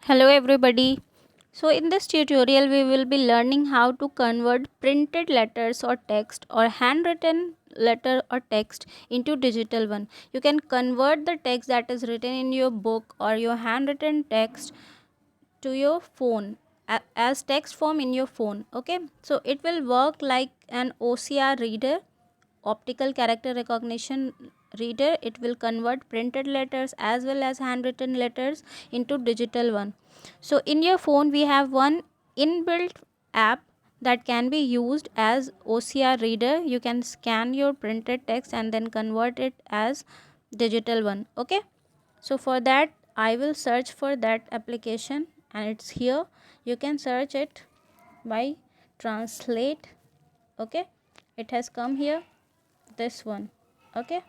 Hello everybody. So in this tutorial we will be learning how to convert printed letters or text or handwritten letter or text into digital one. You can convert the text that is written in your book or your handwritten text to your phone as text form in your phone. Okay, so it will work like an OCR reader, optical character recognition reader. It will convert printed letters as well as handwritten letters into digital one. So in your phone we have one inbuilt app that can be used as OCR reader. You can scan your printed text and then convert it as digital one. Okay, so for that I will search for that application and it's here. You can search it by translate. Okay, it has come here, this one. Okay,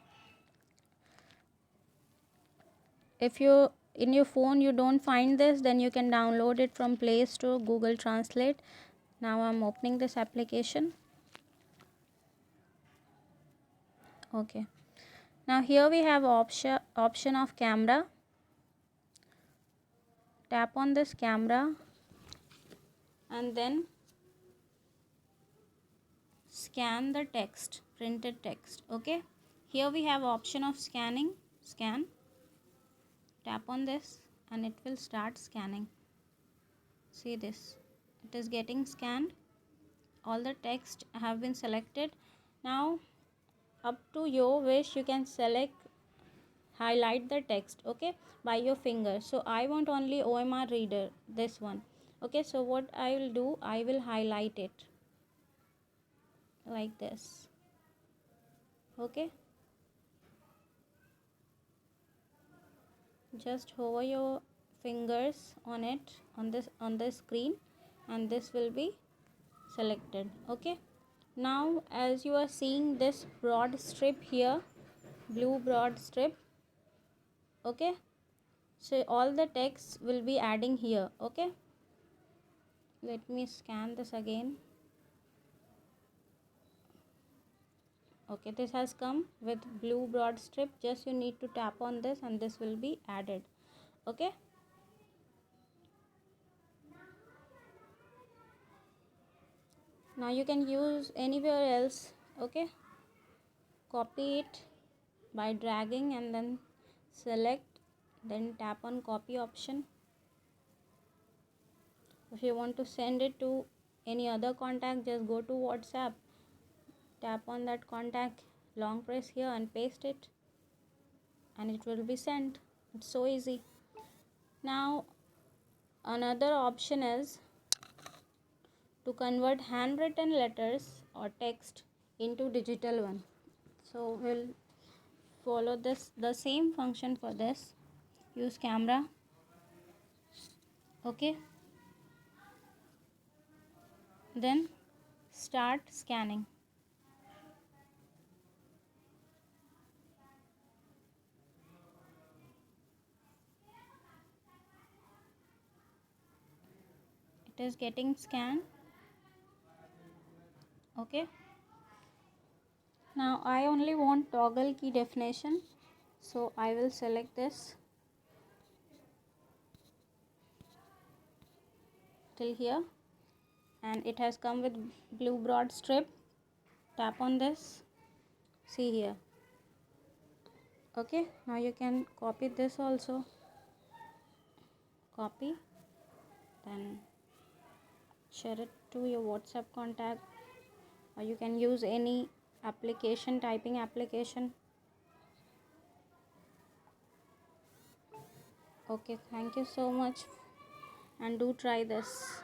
if you in your phone you don't find this, then you can download it from Play Store, Google Translate. Now I'm opening this application. Okay, now here we have option of camera. Tap on this camera and then scan the text, printed text. Okay, here we have option of scanning. Scan. Tap on this and it will start scanning. See this, it is getting scanned. All the text have been selected. Now up to your wish, you can select highlight the text, okay, by your finger. So I want only OMR reader, this one. Okay, so what I will do, I will highlight it like this. Okay, just hover your fingers on it, on the screen, and this will be selected. Okay, now as you are seeing this broad strip here, blue broad strip. Okay, so all the text will be adding here. Okay, let me scan this again. Okay, this has come with blue broad strip. Just you need to tap on this and this will be added. Okay, now you can use anywhere else. Okay, copy it by dragging and then select, then tap on copy option. If you want to send it to any other contact, just go to WhatsApp, tap on that contact, long press here and paste it, and it will be sent. It's so easy. Now another option is to convert handwritten letters or text into digital one. So we'll follow this the same function for this. Use camera. Okay, then start scanning. It is getting scanned. Okay, now I only want toggle key definition, so I will select this till here, and it has come with blue broad strip. Tap on this, see here. Okay, now you can copy this also. Copy, then share it to your WhatsApp contact, or you can use any application, typing application. Okay, thank you so much and do try this.